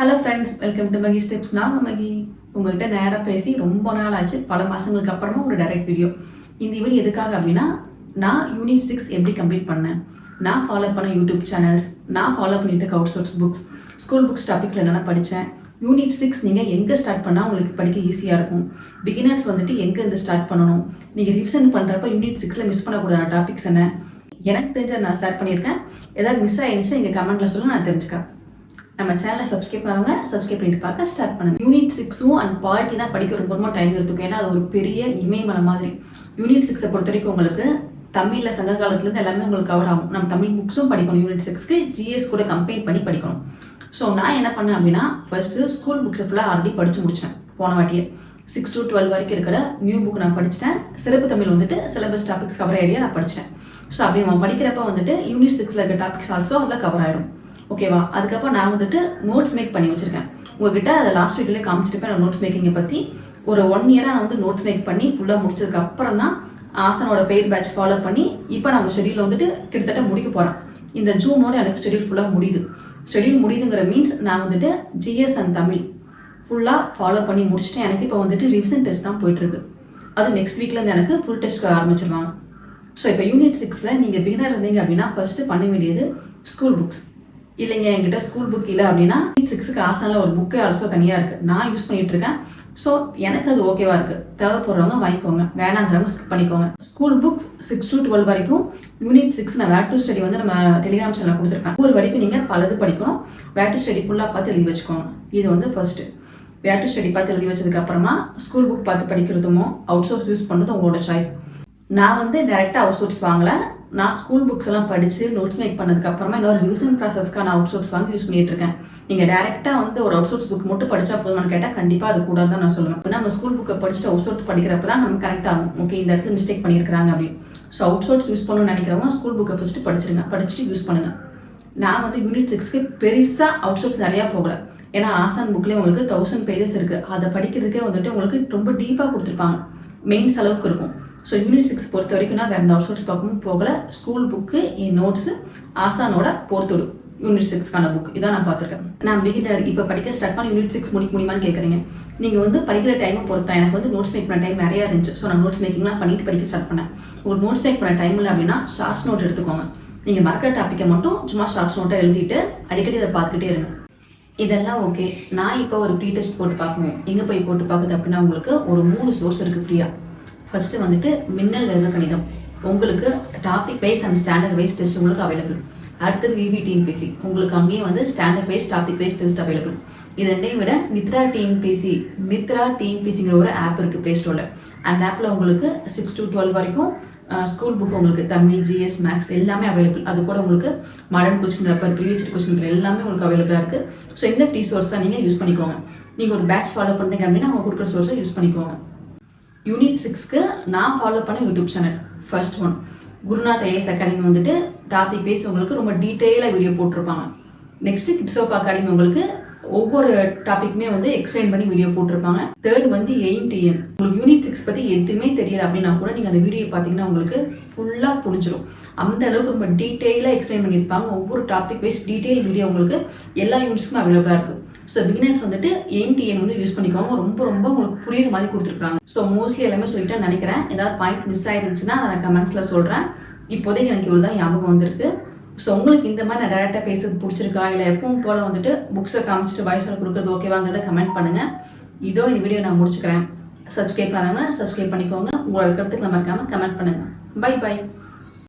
Hello friends, welcome to Magi steps. நான் மகி உங்கள்கிட்ட நேராக பேசி ரொம்ப நாள் ஆச்சு. பல மாதங்களுக்கு அப்புறமா ஒரு டைரக்ட் வீடியோ. இந்த வீடியோ எதுக்காக அப்படின்னா, நான் யூனிட் 6 எப்படி கம்ப்ளீட் பண்ணேன், நான் ஃபாலோ பண்ண யூடியூப் சேனல்ஸ், நான் ஃபாலோ பண்ணிட்டு out source books, school books டாபிக்ஸில் என்னென்ன படித்தேன், யூனிட் 6 நீங்கள் எங்கே ஸ்டார்ட் பண்ணால் உங்களுக்கு படிக்க ஈஸியாக இருக்கும், பிகினர்ஸ் வந்துட்டு எங்கே இருந்து ஸ்டார்ட் பண்ணணும், நீங்கள் ரிவிஷன் பண்ணுறப்ப யூனிட் 6 மிஸ் பண்ணக்கூடாத டாபிக்ஸ் என்ன, எனக்கு தெரிஞ்ச நான் ஷேர் பண்ணியிருக்கேன். ஏதாவது மிஸ் ஆகிடுச்சு எங்கள் கமெண்ட்டில் சொல்லுங்கள், நான் தெரிஞ்சுக்கேன். நம்ம சேனலை சப்ஸ்கிரைப் பண்ணுங்க, சப்ஸ்கிரைப் பண்ணிட்டு பார்க்க ஸ்டார்ட் பண்ணுங்க. யூனிட் 6 அண்ட் பாலிட்டி தான் படிக்க ரொம்ப டைம் எடுத்துக்கும். ஏன்னா அது ஒரு பெரிய இமயமலை மாதிரி. யூனிட் 6 பொறுத்த வரைக்கும் உங்களுக்கு தமிழில் சங்க காலத்துலேருந்து எல்லாமே உங்களுக்கு கவர் ஆகும். நம்ம தமிழ் புக்ஸும் படிக்கணும். யூனிட் 6க்கு ஜிஎஸ் கூட கம்பைன் பண்ணி படிக்கணும். ஸோ நான் என்ன பண்ணேன் அப்படின்னா, ஃபர்ஸ்ட்டு ஸ்கூல் புக்ஸை ஃபுல்லாக ஆல்ரெடி படித்து முடிச்சேன். போன வாட்டியே 6 to 12 வரைக்கும் இருக்கிற நியூ புக் நான் படிச்சிட்டேன். சிறப்பு தமிழ் வந்துட்டு சிலபஸ் டாபிக்ஸ் கவர் ஐடியா நான் படித்தேன். ஸோ அப்படி நம்ம படிக்கிறப்ப வந்துட்டு யூனிட் 6 இருக்க டாபிக்ஸ் ஆல்சோ அதில் கவர் ஆயிடும். ஓகேவா? அதுக்கப்புறம் நான் வந்துட்டு நோட்ஸ் மேக் பண்ணி வச்சுருக்கேன். உங்ககிட்ட அதை லாஸ்ட் வீடியோலேயே காமிச்சிருப்பேன். நான் நோட்ஸ் மேக்கிங்கை பற்றி ஒரு 1 இயராக நான் வந்து நோட்ஸ் மேக் பண்ணி ஃபுல்லாக முடிச்சதுக்கு அப்புறம் தான் ஆசனோட பெய்ட் பேட்ச் ஃபாலோ பண்ணி இப்போ நான் உங்கள் ஷெடியூலில் வந்துட்டு கிட்டத்தட்ட முடிக்க போகிறேன். இந்த ஜூனோட எனக்கு ஷெடியூல் ஃபுல்லாக முடியுது. ஷெடியூல் முடியுதுங்கிற மீன்ஸ் நான் வந்துட்டு ஜிஎஸ் அண்ட் தமிழ் ஃபுல்லாக ஃபாலோ பண்ணி முடிச்சுட்டேன். எனக்கு இப்போ வந்துட்டு ரிவிஷன் டெஸ்ட் தான் போயிட்டுருக்கு. அது நெக்ஸ்ட் வீக்லேருந்து எனக்கு ஃபுல் டெஸ்ட் ஆரம்பிச்சிருவாங்க. ஸோ இப்போ யூனிட் 6 நீங்கள் பிகினர் இருந்தீங்க அப்படின்னா ஃபர்ஸ்ட்டு பண்ண வேண்டியது ஸ்கூல் புக்ஸ். இல்லைங்க என்கிட்ட ஸ்கூல் புக் இல்லை அப்படின்னா யூனிட் 6க்கு ஆசானில் ஒரு புக்கே ஆல்சோ தனியாக இருக்குது, நான் யூஸ் பண்ணிகிட்டு இருக்கேன். ஸோ எனக்கு அது ஓகேவா இருக்குது. தேவைப்படுறவங்க வாங்கிக்கோங்க, வேணாங்கிறவங்க ஸ்கிப் பண்ணிக்கோங்க. ஸ்கூல் புக்ஸ் 6 to 12 வரைக்கும் யூனிட் 6 நான் வேர் டு ஸ்டடி வந்து நம்ம டெலிகிராம் சேனலில் கொடுத்துருப்பேன். ஒரு வரைக்கும் நீங்கள் பலது படிக்கணும். வேர் டு ஸ்டடி ஃபுல்லாக பார்த்து எழுதி வச்சுக்கோங்க. இது வந்து ஃபர்ஸ்ட்டு. வேர் டு ஸ்டடி பார்த்து எழுதி வச்சதுக்கப்புறமா ஸ்கூல் புக் பார்த்து படிக்கிறதுமோ அவுட் சோர்ஸ் யூஸ் பண்ணுறது உங்களோட சாய்ஸ். நான் வந்து டேரெக்டாக அவுட் சோர்ஸ் வாங்கலை. நான் ஸ்கூல் புக்ஸ் எல்லாம் படித்து நோட்ஸ் மேக் பண்ணதுக்கப்புறமா இன்னொரு ரிவிஷன் ப்ராசஸ்க்கான அவுட் சோர்ஸ் வாங்கி யூஸ் பண்ணிட்டு இருக்கேன். நீங்கள் டேரெக்டாக வந்து ஒரு அவுட் சோர்ஸ் புக் மட்டும் படித்தா போதும்னு கேட்டால் கண்டிப்பாக அது கூட தான் நான் சொல்லுவேன். இப்போ நம்ம ஸ்கூல் புக்கை படிச்சுட்டு அவுட் சோர்ஸ் படிக்கிறப்ப தான் நம்ம கரெக்ட் ஆகும். ஓகே, இந்த இடத்துல மிஸ்டேக் பண்ணியிருக்காங்க அப்படின்னு. ஸோ அவுட் சோர்ஸ் யூஸ் பண்ணணும்னு நினைக்கிறவங்க ஸ்கூல் புக்கை ஃபஸ்ட்டு படிச்சிருங்க, படிச்சுட்டு யூஸ் பண்ணுங்கள். நான் வந்து யூனிட் 6க்கு பெருசாக அவுட் சோர்ஸ் நிறையா போகலை. ஏன்னா ஆசான் புக்லேயே உங்களுக்கு 1000 பேஜஸ் இருக்குது. அதை படிக்கிறதுக்கே வந்துட்டு உங்களுக்கு ரொம்ப டீப்பாக கொடுத்துருப்பாங்க. மெயின்ஸ் அளவுக்கு இருக்கும். ஸோ யூனிட் 6 பொறுத்த வரைக்கும் நான் வேறு அவுட் சோர்ஸ் பார்க்கவும் போகலை. ஸ்கூல் புக்கு, என் நோட்ஸு, ஆசானோட போர்த்தோடு யூனிட் 6க்கான புக் இதான் நான் பார்த்துருக்கேன். நான் பிகினர் இப்போ படிக்க ஸ்டார்ட் பண்ணி யூனிட் 6 முடியுமான்னு கேட்குறீங்க. நீங்கள் வந்து படிக்கிற டைமை பொறுத்தா. எனக்கு வந்து நோட்ஸ் மேக் பண்ண டைம் நிறையா இருந்துச்சு. ஸோ நான் நோட்ஸ் மேக்கிங்லாம் பண்ணிட்டு படிக்க ஸ்டார்ட் பண்ணேன். ஒரு நோட்ஸ் மேக் பண்ண டைம் இல்லை அப்படின்னா ஷார்ட்ஸ் நோட் எடுத்துக்கோங்க. நீங்கள் மறக்கிற டாப்பிக்கை மட்டும் சும்மா ஷார்ட்ஸ் நோட்டை எழுதிட்டு அடிக்கடி அதை பார்த்துக்கிட்டே இருங்க. இதெல்லாம் ஓகே. நான் இப்போ ஒரு ப்ரீ டெஸ்ட் போட்டு பார்க்கணும். எங்கே போய் போட்டு பார்க்குது அப்படின்னா உங்களுக்கு ஒரு 3 சோர்ஸ் இருக்குது ஃப்ரீயாக. ஃபஸ்ட்டு வந்துட்டு மின்னல் வேக கணிதம், உங்களுக்கு topic wise and standard wise test உங்களுக்கு அவைலபிள். அடுத்தது VBTNPC, உங்களுக்கு அங்கேயும் வந்து standard wise topic wise test available. இது ரெண்டையும் விட நித்ரா டிஎன்பிசிங்கிற ஒரு ஆப் இருக்குது ப்ளே ஸ்டோரில். அந்த ஆப்பில் உங்களுக்கு 6 to 12 வரைக்கும் ஸ்கூல் புக் உங்களுக்கு தமிழ், ஜிஎஸ், மேக்ஸ் எல்லாமே அவைலபிள். அது கூட உங்களுக்கு modern question paper, previous question paper எல்லாமே உங்களுக்கு அவைலபிளாக இருக்குது. ஸோ இந்த ஃப்ரீ சோர்ஸ் தான் நீங்கள் யூஸ் பண்ணிக்கோங்க. நீங்கள் ஒரு பேட்ச் ஃபாலோ பண்ணுறீங்க அப்படின்னா அவங்க கொடுக்குற சோர்ஸை யூஸ் பண்ணிக்கோங்க. யூனிட் 6க்கு நான் ஃபாலோ பண்ண YouTube channel first one Gurunath IAS academy வந்துட்டு டாபிக் பேஸ் உங்களுக்கு ரொம்ப டீட்டெயிலாக வீடியோ போட்டிருப்பாங்க. நெக்ஸ்ட்டு கிட்ஸோப் அகாடமி உங்களுக்கு ஒவ்வொரு டாப்பிக்குமே வந்து எக்ஸ்பிளைன் பண்ணி வீடியோ போட்டிருப்பாங்க. தேர்ட் வந்து AIMTN. உங்களுக்கு யூனிட் 6 பற்றி எதுவுமே தெரியல அப்படின்னா கூட நீங்கள் அந்த வீடியோ பார்த்தீங்கன்னா உங்களுக்கு ஃபுல்லாக புரிஞ்சிடும். அந்த அளவுக்கு ரொம்ப டீட்டெயிலாக எக்ஸ்பிளைன் பண்ணியிருப்பாங்க. ஒவ்வொரு டாபிக் வைஸ் டீட்டெயில் வீடியோ உங்களுக்கு எல்லா யூனிட்ஸுமே அவைலபிளாக இருக்குது. ஸோ பிகினர்ஸ் வந்துட்டு AIMTN வந்து யூஸ் பண்ணிக்கோங்க. ரொம்ப உங்களுக்கு புரியுற மாதிரி கொடுத்துருக்காங்க. ஸோ மோஸ்ட்லி எல்லாமே சொல்லிட்டு நினைக்கிறேன். ஏதாவது பாயிண்ட் மிஸ் ஆகிடுச்சுன்னா அதை நான் கமெண்ட்ஸில் சொல்கிறேன். இப்போதைக்கு எனக்கு இவ்வளோ தான் ஞாபகம் வந்திருக்கு. ஸோ உங்களுக்கு இந்த மாதிரி நான் டேரெக்டாக பேசுறது பிடிச்சிருக்கா, இல்லை எப்பவும் போல் வந்துட்டு புக்ஸை காமிச்சிட்டு வாய்ஸில் கொடுக்குறது ஓகேவாங்கிறத கமெண்ட் பண்ணுங்கள். இதோ இந்த வீடியோ நான் முடிச்சுக்கிறேன். சப்ஸ்கிரைப் பண்ணாங்க, சப்ஸ்கிரைப் பண்ணிக்கோங்க. உங்களோட கருத்துக்களை மறக்காமல் கமெண்ட் பண்ணுங்கள். பை.